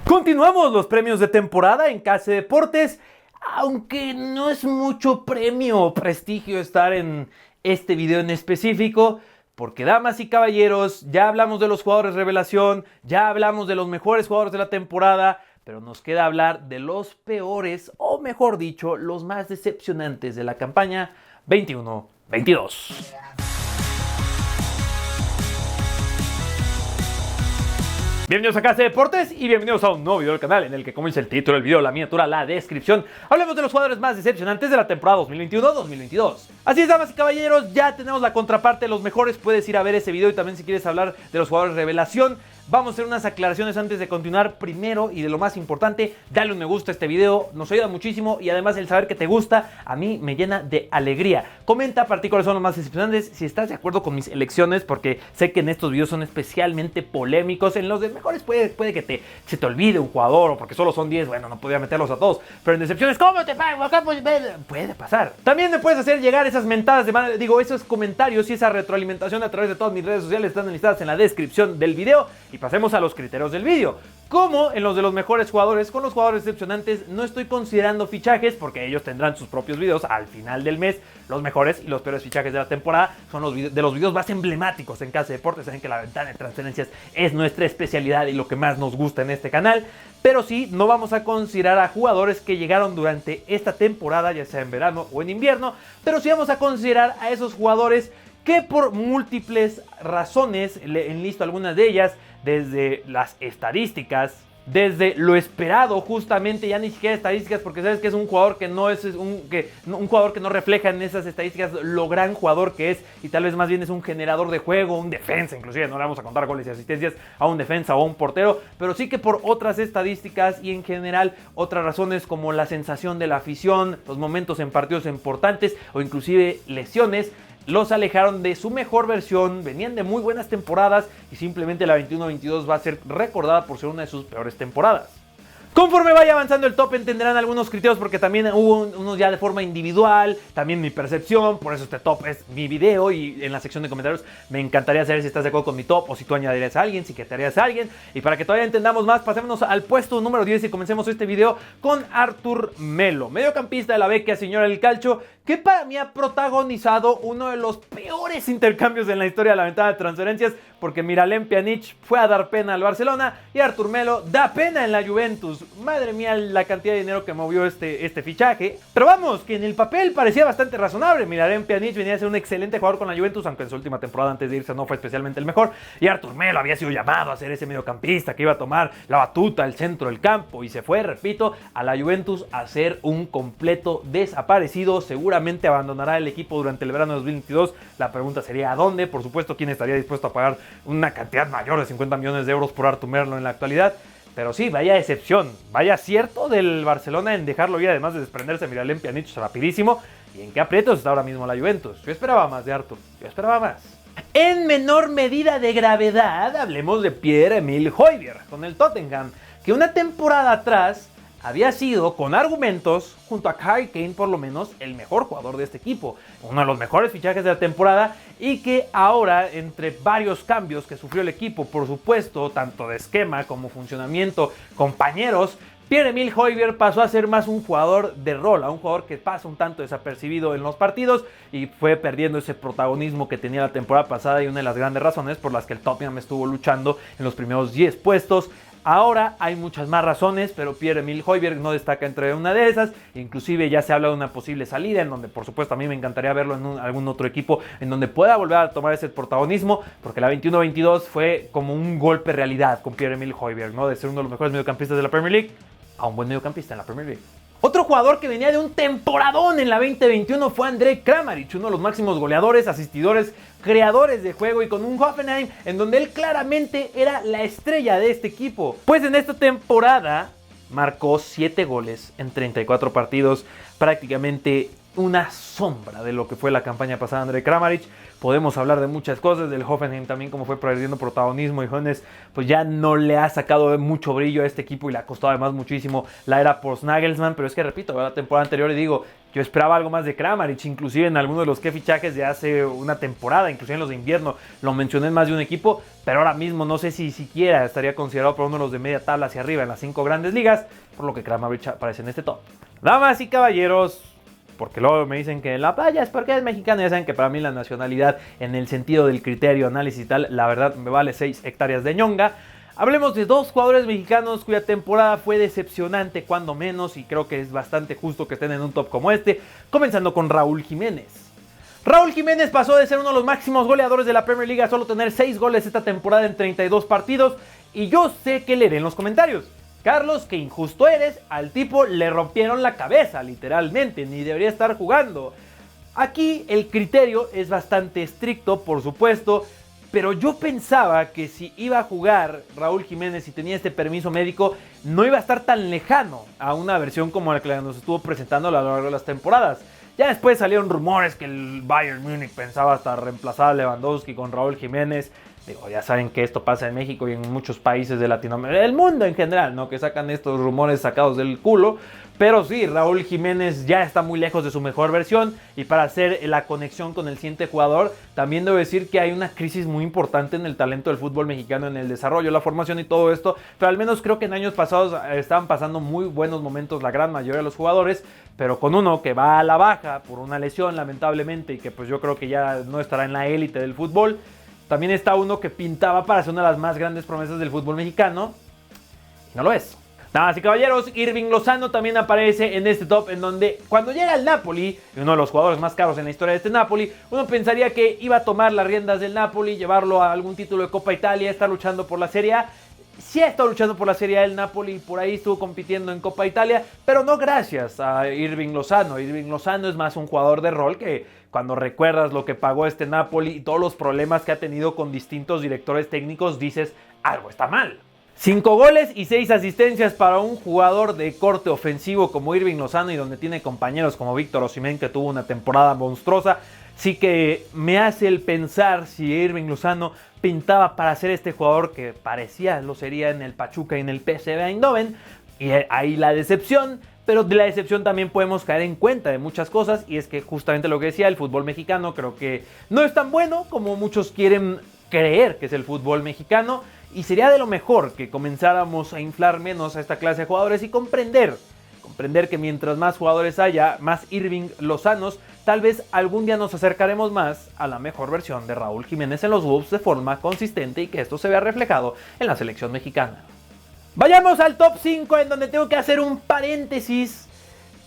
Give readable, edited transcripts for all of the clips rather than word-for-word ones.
Continuamos los premios de temporada en KC Deportes, aunque no es mucho premio o prestigio estar en este video en específico, porque damas y caballeros, ya hablamos de los jugadores revelación, ya hablamos de los mejores jugadores de la temporada, pero nos queda hablar de los peores, o mejor dicho, los más decepcionantes de la campaña 21-22. Bienvenidos a KC Deportes y bienvenidos a un nuevo video del canal en el que, como dice el título del video, la miniatura, la descripción, hablemos de los jugadores más decepcionantes de la temporada 2021-2022. Así es, damas y caballeros, ya tenemos la contraparte de los mejores. Puedes ir a ver ese video y también si quieres hablar de los jugadores revelación. Vamos a hacer unas aclaraciones antes de continuar. Primero, y de lo más importante, dale un me gusta a este video, nos ayuda muchísimo y además el saber que te gusta a mí me llena de alegría. Comenta para ti cuáles son los más decepcionantes, si estás de acuerdo con mis elecciones, porque sé que en estos videos son especialmente polémicos. En los de mejores puede que se te olvide un jugador, o porque solo son 10, bueno, no podía meterlos a todos, pero en decepciones, ¿cómo te pago? Acá puede pasar. También me puedes hacer llegar esas mentadas de madre, esos comentarios y esa retroalimentación a través de todas mis redes sociales, están listadas en la descripción del video. Y pasemos a los criterios del vídeo. Como en los de los mejores jugadores, con los jugadores decepcionantes no estoy considerando fichajes porque ellos tendrán sus propios videos al final del mes. Los mejores y los peores fichajes de la temporada son los videos más emblemáticos en KC Deportes. Saben que la ventana de transferencias es nuestra especialidad y lo que más nos gusta en este canal. Pero sí, no vamos a considerar a jugadores que llegaron durante esta temporada, ya sea en verano o en invierno. Pero sí vamos a considerar a esos jugadores que por múltiples razones, enlisto algunas de ellas, desde las estadísticas, desde lo esperado, justamente, ya ni siquiera estadísticas, porque sabes que es un jugador que no es un jugador que no refleja en esas estadísticas lo gran jugador que es, y tal vez más bien es un generador de juego, un defensa, inclusive no le vamos a contar goles y asistencias a un defensa o a un portero, pero sí que por otras estadísticas y en general otras razones como la sensación de la afición, los momentos en partidos importantes o inclusive lesiones, los alejaron de su mejor versión. Venían de muy buenas temporadas y simplemente la 21-22 va a ser recordada por ser una de sus peores temporadas. Conforme vaya avanzando el top entenderán algunos criterios, porque también hubo unos ya de forma individual, también mi percepción, por eso este top es mi video y en la sección de comentarios me encantaría saber si estás de acuerdo con mi top o si tú añadirías a alguien, si quitarías a alguien. Y para que todavía entendamos más, pasémonos al puesto número 10 y comencemos este video con Artur Melo, mediocampista de la Vecchia Signora del Calcio, que para mí ha protagonizado uno de los peores intercambios en la historia de la ventana de transferencias, porque Miralem Pjanic fue a dar pena al Barcelona y Artur Melo da pena en la Juventus. Madre mía la cantidad de dinero que movió este fichaje. Pero vamos, que en el papel parecía bastante razonable. Miralem Pjanic venía a ser un excelente jugador con la Juventus, aunque en su última temporada antes de irse no fue especialmente el mejor. Y Artur Melo había sido llamado a ser ese mediocampista que iba a tomar la batuta al centro del campo y se fue, repito, a la Juventus a ser un completo desaparecido. Seguramente abandonará el equipo durante el verano de 2022. La pregunta sería ¿a dónde? Por supuesto, ¿quién estaría dispuesto a pagar una cantidad mayor de 50 millones de euros por Artur Melo en la actualidad? Pero sí, vaya excepción, vaya acierto del Barcelona en dejarlo ir, además de desprenderse de Miralem Pjanic rapidísimo. ¿Y en qué aprietos está ahora mismo la Juventus? Yo esperaba más de Artur, yo esperaba más. En menor medida de gravedad, hablemos de Pierre-Emile Højbjerg con el Tottenham, que una temporada atrás había sido, con argumentos, junto a Harry Kane por lo menos, el mejor jugador de este equipo, uno de los mejores fichajes de la temporada, y que ahora, entre varios cambios que sufrió el equipo, por supuesto, tanto de esquema como funcionamiento, compañeros, Pierre-Emile Højbjerg pasó a ser más un jugador de rol, a un jugador que pasa un tanto desapercibido en los partidos y fue perdiendo ese protagonismo que tenía la temporada pasada, y una de las grandes razones por las que el Tottenham estuvo luchando en los primeros 10 puestos. Ahora hay muchas más razones, pero Pierre-Emile Højbjerg no destaca entre una de esas. Inclusive ya se habla de una posible salida, en donde por supuesto a mí me encantaría verlo en algún otro equipo en donde pueda volver a tomar ese protagonismo, porque la 21-22 fue como un golpe de realidad con Pierre-Emile Højbjerg, ¿no? De ser uno de los mejores mediocampistas de la Premier League a un buen mediocampista en la Premier League. Otro jugador que venía de un temporadón en la 2021 fue Andrej Kramaric, uno de los máximos goleadores, asistidores, creadores de juego, y con un Hoffenheim en donde él claramente era la estrella de este equipo. Pues en esta temporada marcó 7 goles en 34 partidos, prácticamente una sombra de lo que fue la campaña pasada de Andrej Kramaric. Podemos hablar de muchas cosas, del Hoffenheim también, como fue perdiendo protagonismo, y Hoeneß pues ya no le ha sacado mucho brillo a este equipo y le ha costado además muchísimo la era post-Nagelsmann. Pero es que repito, la temporada anterior y digo, yo esperaba algo más de Kramaric, inclusive en algunos de los fichajes de hace una temporada, inclusive en los de invierno, lo mencioné en más de un equipo, pero ahora mismo no sé si siquiera estaría considerado por uno de los de media tabla hacia arriba en las 5 grandes ligas, por lo que Kramaric aparece en este top. Damas y caballeros, porque luego me dicen que en la playa es porque es mexicano, ya saben que para mí la nacionalidad en el sentido del criterio, análisis y tal, la verdad me vale 6 hectáreas de ñonga. Hablemos de 2 jugadores mexicanos cuya temporada fue decepcionante cuando menos, y creo que es bastante justo que estén en un top como este, comenzando con Raúl Jiménez. Raúl Jiménez pasó de ser uno de los máximos goleadores de la Premier League a solo tener 6 goles esta temporada en 32 partidos, y yo sé que leeré en los comentarios: Carlos, qué injusto eres, al tipo le rompieron la cabeza, literalmente, ni debería estar jugando. Aquí el criterio es bastante estricto, por supuesto, pero yo pensaba que si iba a jugar Raúl Jiménez y tenía este permiso médico, no iba a estar tan lejano a una versión como la que nos estuvo presentando a lo largo de las temporadas. Ya después salieron rumores que el Bayern Múnich pensaba hasta reemplazar a Lewandowski con Raúl Jiménez. Digo, ya saben que esto pasa en México y en muchos países de Latinoamérica, del mundo en general, ¿no? Que sacan estos rumores sacados del culo. Pero sí, Raúl Jiménez ya está muy lejos de su mejor versión, y para hacer la conexión con el siguiente jugador, también debo decir que hay una crisis muy importante en el talento del fútbol mexicano, en el desarrollo, la formación y todo esto, pero al menos creo que en años pasados estaban pasando muy buenos momentos la gran mayoría de los jugadores, pero con uno que va a la baja por una lesión lamentablemente, y que pues yo creo que ya no estará en la élite del fútbol. También está uno que pintaba para ser una de las más grandes promesas del fútbol mexicano, y no lo es. Damas y caballeros, Irving Lozano también aparece en este top, en donde cuando llega al Napoli, uno de los jugadores más caros en la historia de este Napoli, uno pensaría que iba a tomar las riendas del Napoli, llevarlo a algún título de Copa Italia, estar luchando por la Serie A. Sí ha estado luchando por la Serie A del Napoli, por ahí estuvo compitiendo en Copa Italia, pero no gracias a Irving Lozano. Irving Lozano es más un jugador de rol que, cuando recuerdas lo que pagó este Napoli y todos los problemas que ha tenido con distintos directores técnicos, dices, algo está mal. 5 goles y 6 asistencias para un jugador de corte ofensivo como Irving Lozano, y donde tiene compañeros como Víctor Osimhen, que tuvo una temporada monstruosa. Sí que me hace el pensar si Irving Lozano pintaba para ser este jugador que parecía lo sería en el Pachuca y en el PSV Eindhoven, y ahí la decepción. Pero de la decepción también podemos caer en cuenta de muchas cosas, y es que justamente lo que decía, el fútbol mexicano creo que no es tan bueno como muchos quieren creer que es el fútbol mexicano, y sería de lo mejor que comenzáramos a inflar menos a esta clase de jugadores y comprender que mientras más jugadores haya, más Irving Lozanos, tal vez algún día nos acercaremos más a la mejor versión de Raúl Jiménez en los Wolves de forma consistente, y que esto se vea reflejado en la selección mexicana. Vayamos al top 5, en donde tengo que hacer un paréntesis,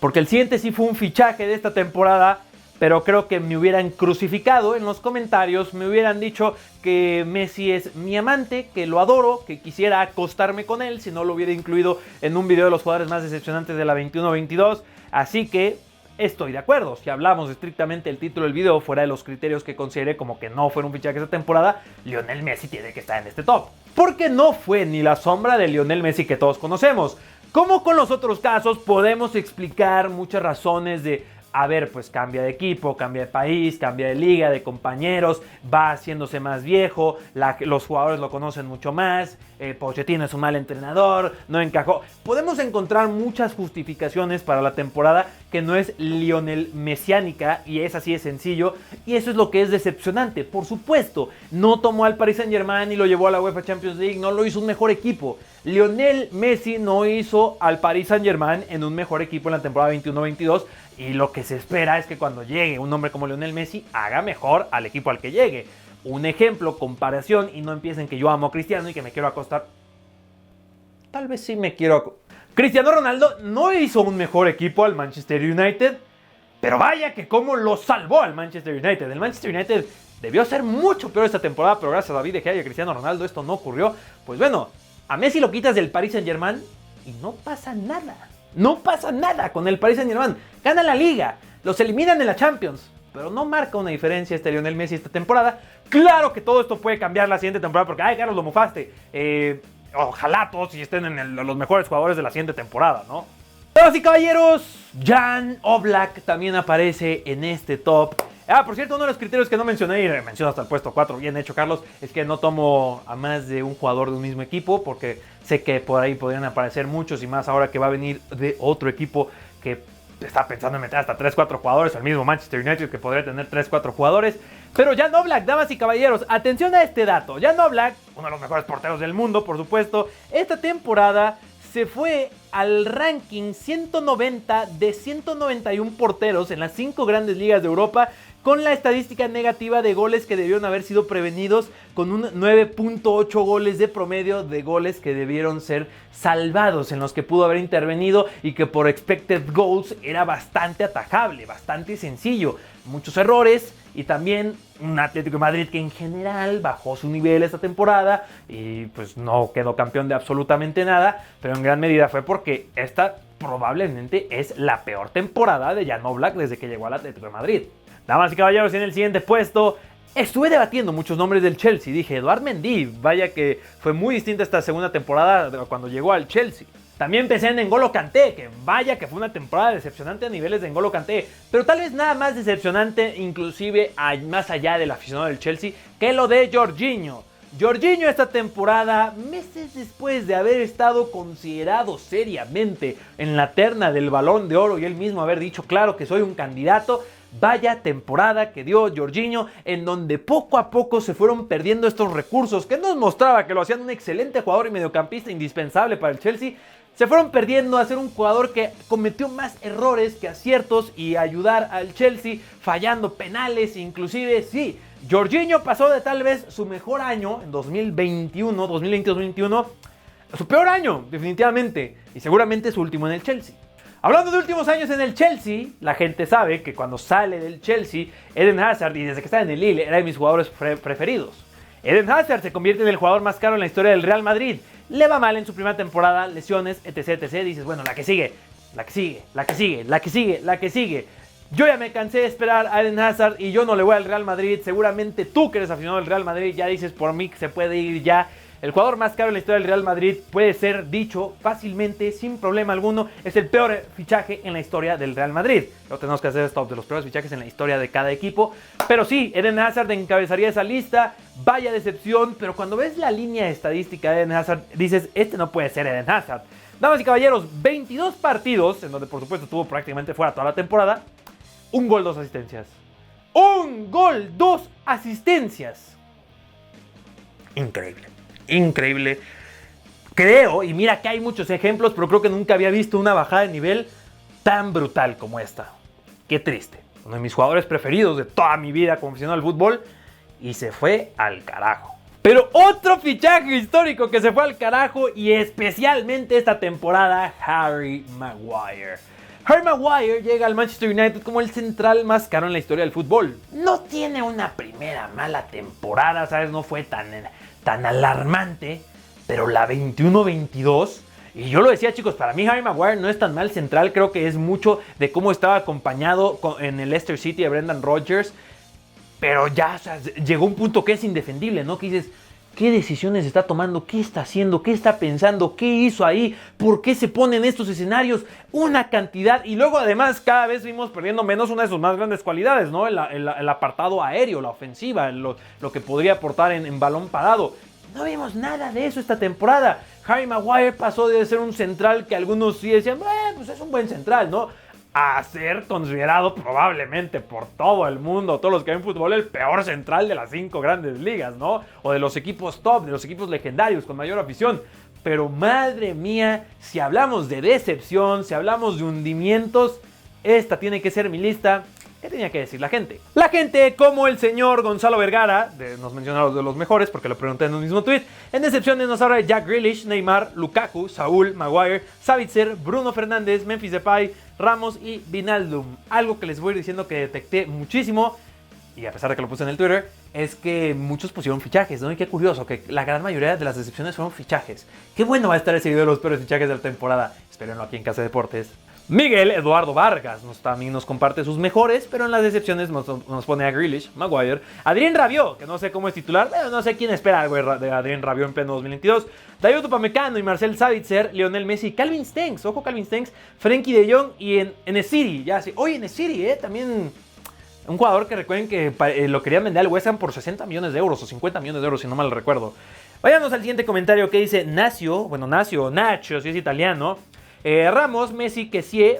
porque el siguiente sí fue un fichaje de esta temporada, pero creo que me hubieran crucificado en los comentarios, me hubieran dicho que Messi es mi amante, que lo adoro, que quisiera acostarme con él si no lo hubiera incluido en un video de los jugadores más decepcionantes de la 21-22. Así que estoy de acuerdo. Si hablamos estrictamente del título del video, fuera de los criterios que consideré como que no fuera un fichaje esta temporada, Lionel Messi tiene que estar en este top. Porque no fue ni la sombra de Lionel Messi que todos conocemos. Como con los otros casos, podemos explicar muchas razones de, a ver, pues cambia de equipo, cambia de país, cambia de liga, de compañeros, va haciéndose más viejo, los jugadores lo conocen mucho más, Pochettino es un mal entrenador, no encajó. Podemos encontrar muchas justificaciones para la temporada que no es Lionel mesiánica, y es así de sencillo, y eso es lo que es decepcionante. Por supuesto, no tomó al Paris Saint-Germain y lo llevó a la UEFA Champions League, no lo hizo un mejor equipo. Lionel Messi no hizo al Paris Saint-Germain en un mejor equipo en la temporada 21-22, y lo que se espera es que cuando llegue un hombre como Lionel Messi haga mejor al equipo al que llegue. Un ejemplo, comparación, y no empiecen que yo amo a Cristiano y que me quiero acostar. Tal vez sí me quiero. Cristiano Ronaldo no hizo un mejor equipo al Manchester United, pero vaya que cómo lo salvó al Manchester United. El Manchester United debió ser mucho peor esta temporada, pero gracias a David De Gea y a Cristiano Ronaldo esto no ocurrió. Pues bueno, a Messi lo quitas del Paris Saint-Germain y no pasa nada. No pasa nada con el Paris Saint-Germain. Gana la Liga, los eliminan en la Champions, pero no marca una diferencia este Lionel Messi esta temporada. Claro que todo esto puede cambiar la siguiente temporada, porque, ay, Carlos, lo mofaste. Ojalá todos estén en los mejores jugadores de la siguiente temporada, ¿no? Damas y caballeros, Jan Oblak también aparece en este top. Por cierto, uno de los criterios que no mencioné, y menciono hasta el puesto 4, bien hecho Carlos, es que no tomo a más de un jugador de un mismo equipo, porque sé que por ahí podrían aparecer muchos, y más ahora que va a venir de otro equipo que está pensando en meter hasta 3-4 jugadores, al mismo Manchester United que podría tener 3-4 jugadores. Pero Jan Oblak, damas y caballeros, atención a este dato. Jan Oblak, uno de los mejores porteros del mundo, por supuesto, esta temporada se fue al ranking 190 de 191 porteros en las 5 grandes ligas de Europa, con la estadística negativa de goles que debieron haber sido prevenidos, con un 9.8 goles de promedio de goles que debieron ser salvados, en los que pudo haber intervenido y que por expected goals era bastante atajable, bastante sencillo. Muchos errores y también un Atlético de Madrid que en general bajó su nivel esta temporada y pues no quedó campeón de absolutamente nada, pero en gran medida fue porque esta probablemente es la peor temporada de Jan Oblak desde que llegó al Atlético de Madrid. Damas y caballeros, en el siguiente puesto estuve debatiendo muchos nombres del Chelsea. Dije, Eduard Mendy, vaya que fue muy distinta esta segunda temporada cuando llegó al Chelsea. También pensé en N'Golo Kanté, que vaya que fue una temporada decepcionante a niveles de N'Golo Kanté, pero tal vez nada más decepcionante, inclusive más allá del aficionado del Chelsea, que lo de Jorginho. Jorginho esta temporada, meses después de haber estado considerado seriamente en la terna del Balón de Oro y él mismo haber dicho, claro que soy un candidato, vaya temporada que dio Jorginho, en donde poco a poco se fueron perdiendo estos recursos que nos mostraba que lo hacían un excelente jugador y mediocampista indispensable para el Chelsea. Se fueron perdiendo a ser un jugador que cometió más errores que aciertos y ayudar al Chelsea, fallando penales, inclusive sí. Jorginho pasó de tal vez su mejor año en 2020-2021, a su peor año, definitivamente, y seguramente su último en el Chelsea. Hablando de últimos años en el Chelsea, la gente sabe que cuando sale del Chelsea, Eden Hazard, y desde que está en el Lille, era de mis jugadores preferidos. Eden Hazard se convierte en el jugador más caro en la historia del Real Madrid. Le va mal en su primera temporada, lesiones, etc, etc. Dices, bueno, la que sigue. Yo ya me cansé de esperar a Eden Hazard y yo no le voy al Real Madrid. Seguramente tú que eres aficionado al Real Madrid ya dices, por mí que se puede ir ya. El jugador más caro en la historia del Real Madrid puede ser dicho fácilmente, sin problema alguno. Es el peor fichaje en la historia del Real Madrid. Lo tenemos que hacer stop de los peores fichajes en la historia de cada equipo. Pero sí, Eden Hazard encabezaría esa lista. Vaya decepción, pero cuando ves la línea estadística de Eden Hazard, dices, este no puede ser Eden Hazard. Damas y caballeros, 22 partidos, en donde por supuesto estuvo prácticamente fuera toda la temporada. Un gol, 2 asistencias. Un gol, 2 asistencias. Increíble. Creo, y mira que hay muchos ejemplos, pero creo que nunca había visto una bajada de nivel tan brutal como esta. Qué triste. Uno de mis jugadores preferidos de toda mi vida como aficionado al fútbol, y se fue al carajo. Pero otro fichaje histórico que se fue al carajo, y especialmente esta temporada, Harry Maguire. Harry Maguire llega al Manchester United como el central más caro en la historia del fútbol. No tiene una primera mala temporada, ¿sabes? No fue tan alarmante, pero la 21-22, y yo lo decía, chicos, para mí Harry Maguire no es tan mal central. Creo que es mucho de cómo estaba acompañado en el Leicester City de Brendan Rodgers, pero ya, o sea, llegó un punto que es indefendible, ¿no? Que dices, ¿qué decisiones está tomando? ¿Qué está haciendo? ¿Qué está pensando? ¿Qué hizo ahí? ¿Por qué se pone en estos escenarios? Una cantidad. Y luego además cada vez vimos perdiendo menos una de sus más grandes cualidades, ¿no? El apartado aéreo, la ofensiva, lo que podría aportar en balón parado. No vimos nada de eso esta temporada. Harry Maguire pasó de ser un central que algunos sí decían, pues es un buen central, ¿no? A ser considerado probablemente por todo el mundo, todos los que ven fútbol, el peor central de las 5 grandes ligas, ¿no? O de los equipos top, de los equipos legendarios con mayor afición. Pero madre mía, si hablamos de decepción, si hablamos de hundimientos, esta tiene que ser mi lista. ¿Qué tenía que decir la gente? La gente, como el señor Gonzalo Vergara, nos menciona los de los mejores porque lo pregunté en un mismo tweet. En decepciones nos habla de Jack Grealish, Neymar, Lukaku, Saúl, Maguire, Savitzer, Bruno Fernández, Memphis Depay, Ramos y Wijnaldum. Algo que les voy a ir diciendo que detecté muchísimo, y a pesar de que lo puse en el Twitter, es que muchos pusieron fichajes, ¿no? Y qué curioso, que la gran mayoría de las decepciones fueron fichajes. Qué bueno va a estar ese video de los peores fichajes de la temporada. Espérenlo aquí en Casa Deportes. Miguel Eduardo Vargas también nos comparte sus mejores, pero en las decepciones nos pone a Grealish, Maguire, Adrien Rabiot, que no sé cómo es titular, pero no sé quién espera algo de Adrien Rabiot en pleno 2022, Dayot Upamecano y Marcel Sabitzer, Lionel Messi, Calvin Stengs, ojo Calvin Stengs, Frenkie de Jong y en Enesiri, ya sí, oye Enesiri, también un jugador que recuerden que lo querían vender al West Ham por 60 millones de euros o 50 millones de euros, si no mal recuerdo. Vayamos al siguiente comentario que dice Nacho, si es italiano. Ramos, Messi, Kessie,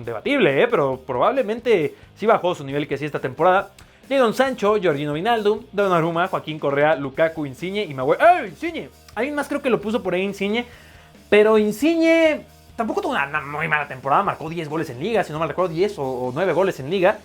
debatible, pero probablemente sí bajó su nivel Kessie esta temporada. Jadon Sancho, Georgino Wijnaldum, Donnarumma, Joaquín Correa, Lukaku, Insigne y Maguire. ¡Eh, Insigne! Alguien más creo que lo puso por ahí Insigne, pero Insigne tampoco tuvo una muy mala temporada, marcó 10 goles en liga, si no mal recuerdo, 10 o 9 goles en liga,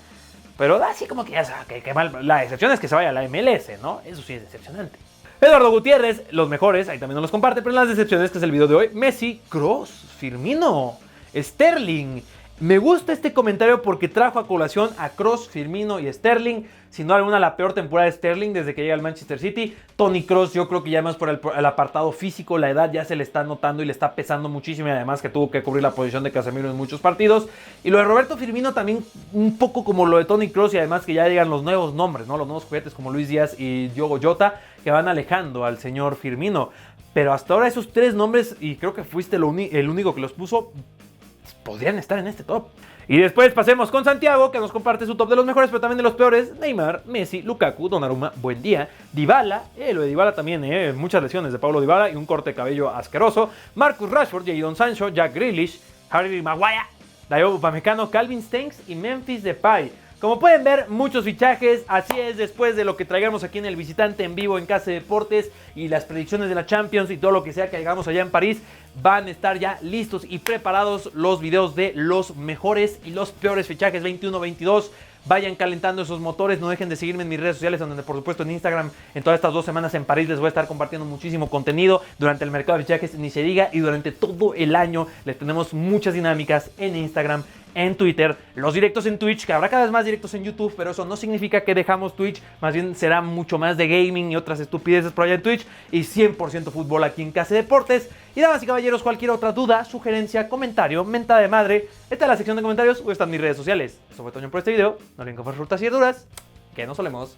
pero así como que ya sabe, que mal. La excepción es que se vaya a la MLS, ¿no? Eso sí es decepcionante. Eduardo Gutiérrez, los mejores, ahí también nos los comparte, pero en las decepciones, que es el video de hoy, Messi, Kroos, Firmino, Sterling. Me gusta este comentario porque trajo a colación a Kroos, Firmino y Sterling. Sin duda alguna, la peor temporada de Sterling desde que llega al Manchester City. Toni Kroos, yo creo que ya más por el apartado físico, la edad ya se le está notando y le está pesando muchísimo. Y además que tuvo que cubrir la posición de Casemiro en muchos partidos. Y lo de Roberto Firmino también un poco como lo de Toni Kroos. Y además que ya llegan los nuevos nombres, ¿no? Los nuevos juguetes como Luis Díaz y Diogo Jota, que van alejando al señor Firmino. Pero hasta ahora esos tres nombres, y creo que fuiste el único que los puso, podrían estar en este top. Y después pasemos con Santiago, que nos comparte su top de los mejores, pero también de los peores. Neymar, Messi, Lukaku, Donnarumma, Buendía, Dybala, lo de Dybala también, muchas lesiones de Paulo Dybala y un corte de cabello asqueroso. Marcus Rashford, Jadon Sancho, Jack Grealish, Harry Maguire, Dayot Upamecano, Calvin Stengs y Memphis Depay. Como pueden ver, muchos fichajes, así es, después de lo que traigamos aquí en el visitante en vivo en Casa de Deportes y las predicciones de la Champions y todo lo que sea que hagamos allá en París, van a estar ya listos y preparados los videos de los mejores y los peores fichajes 21-22. Vayan calentando esos motores, no dejen de seguirme en mis redes sociales, donde por supuesto en Instagram, en todas estas 2 semanas en París les voy a estar compartiendo muchísimo contenido. Durante el mercado de fichajes ni se diga, y durante todo el año les tenemos muchas dinámicas en Instagram, en Twitter, los directos en Twitch, que habrá cada vez más directos en YouTube, pero eso no significa que dejamos Twitch, más bien será mucho más de gaming y otras estupideces por allá en Twitch, y 100% fútbol aquí en Casa de Deportes. Y damas y caballeros, cualquier otra duda, sugerencia, comentario, mentada de madre, esta es la sección de comentarios o están mis redes sociales. Eso fue Toño por este video, no olviden comprar frutas y verduras, que no solemos.